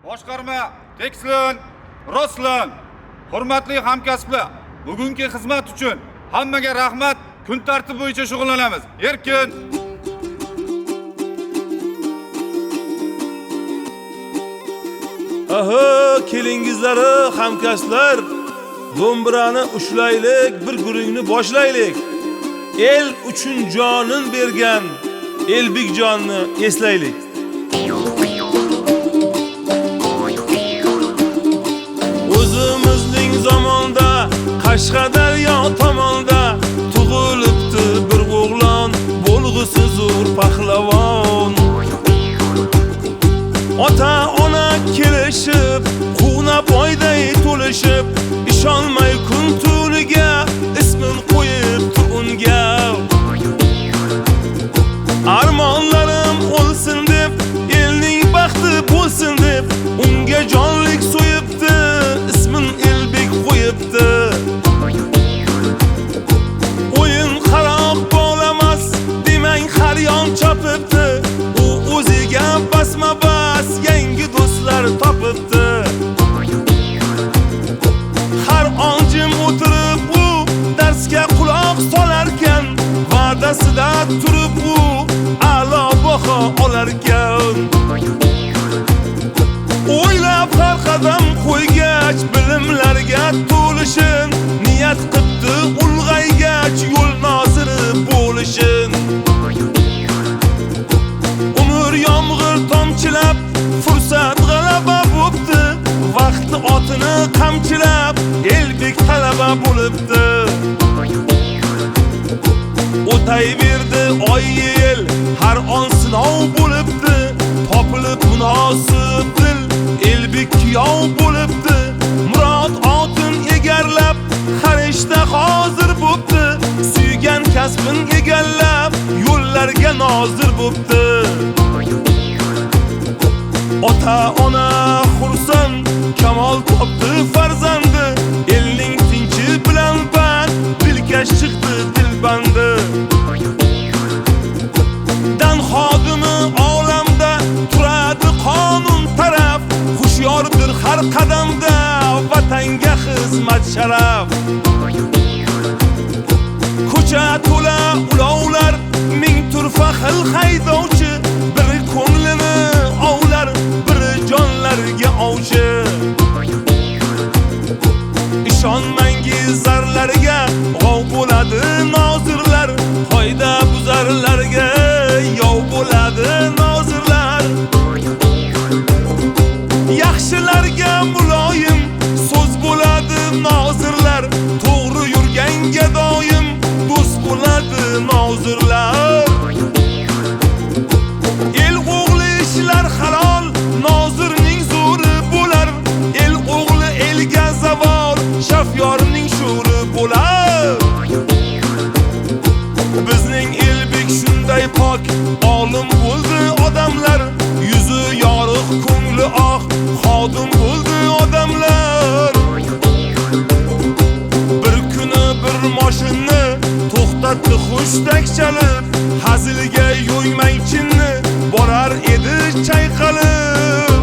Boshqarma, tekslin, rostlan. Hurmatli hamkasblar, bugungi xizmat uchun hammaga rahmat. Kun tartibi bo'yicha shug'ullanamiz. Erkin. Aha, kelingizlari hamkasblar, do'mbirani ushlaylik, bir guringni boshlaylik. El uchun jonin bergan Elbekjonni eslaylik. O'zimizning zamonda Qashqadaryo tomonda tug'ilibdi bir o'g'lon, bo'lg'usi zo'r pahlavon. Ota-ona kelishib, quna boyday to'lishib, ishonmay kun tuniga ismin qo'yibdi unga. Armonlarim o'lsin deb, elning baxti bo'lsin deb, unga jonlik so'yibdi, ismin Elbek qo'yibdi. O'yin xarob bo'lamas, demang har yon chopibdi. U o'ziga basma-bas yangi do'stlar topibdi. Har on jim o'tirib u darsga quloq solarkan, va'dasida turib u a'lo baho olarkan. O'ylab har qadam qo'ygach, bilimlarga to'lishin, niyat qildi ulg'aygach, yo'l noziri bo'lishin. Umr yomg'ir tomchilab, fursat g'alaba bo'pti. Vaqt otini qamchilab, Elbek talaba bo'libdi. O'tayverdi oy yil, har on sinov bo'libdi. Topilib munosib dil, Elbek kuyov bo'libdi. Murod otin egarlab, har ishda hozir bo'pti. Suygan kasbin egallab, yo'llarga nozir bo'pti. Ota-ona xursand, kamol topdi farzandi. Elning tinchi bilan band, dilkash chiqdi dilbandi. Dan xodimi olamda turadi qonun taraf. Xushyordir har qadamda, vatanga xizmat sharaf. Ko'cha to'la ulovlar, ming turfa xil haydovchi. Biri ko'nglini ovlar, biri jonlarga ovchi. Ishonmangiz zarlarga, g'ov bo'ladi nozirlar. Qoida buzarlarga yov bo'ladi nozirlar. Yaxshilarga muloyim so'z bo'ladi nozirlar. To'g'ri yurganga doim do'st bo'ladi nozirlar. El o'g'li ishlar halol, nozirning zo'ri bo'lar. El o'g'li elga zavol, shafyorning sho'ri bo'lar. Bizning Elbek shunday pok, olim bo'ldi odamlar. Yuzi yorug', ko'ngli oq, xodim bo'ldi odamlar. Bir kuni bir mashinni to'xtatdi xushtak chalib. Hazilga yo'ymang chinni, borar edi chayqalib.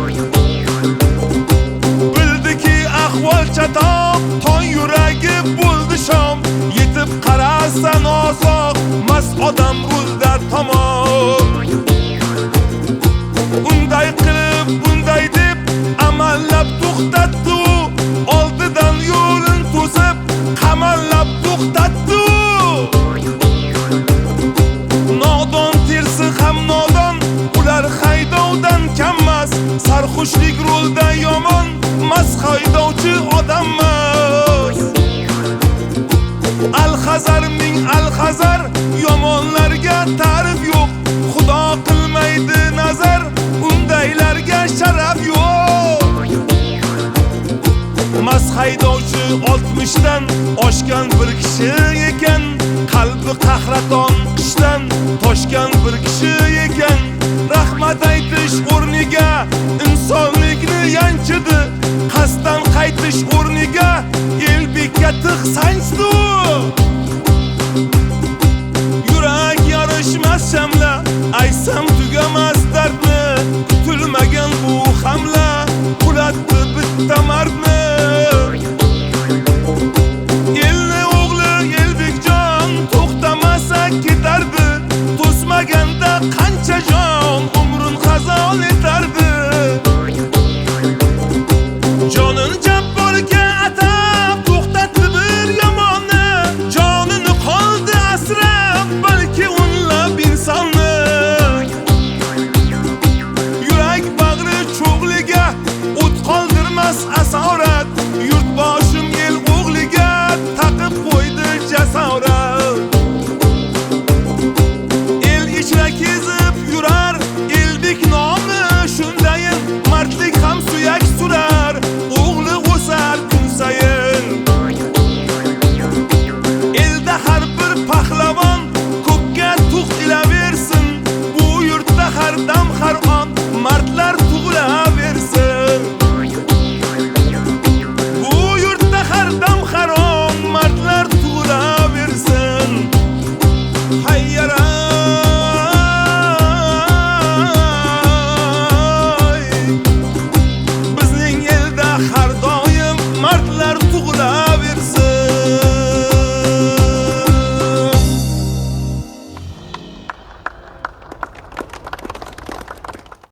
Bildiki ahvol chatoq, tong yuragi bo'ldi shom. Yetib qarasa nosoq, mas odam rulda tamom. Unday qilib, bunday deb amallab to'xtatdi. Oldidan yo'lin to'sib, qamallab to'xtatdi. Nodon tersi ham nodon, ular haydovdan kammas. Sarxushlik rolda yomon, mas haydovchi odammas. Al-Hazar ming al-Hazar, yomonlarga ta'rif yo'q. Xudo qilmaydi nazar, undaylarga sharaf yo'q. Mas haydovchi 60 dan oshgan bir kishi ekan. Qalbi qahraton qishdan toshgan bir kishi ekan. Rahmat aytish o'rniga insonlikni yanchidi. Qasddan qaytish o'rniga Elbekka tig' sanchdi.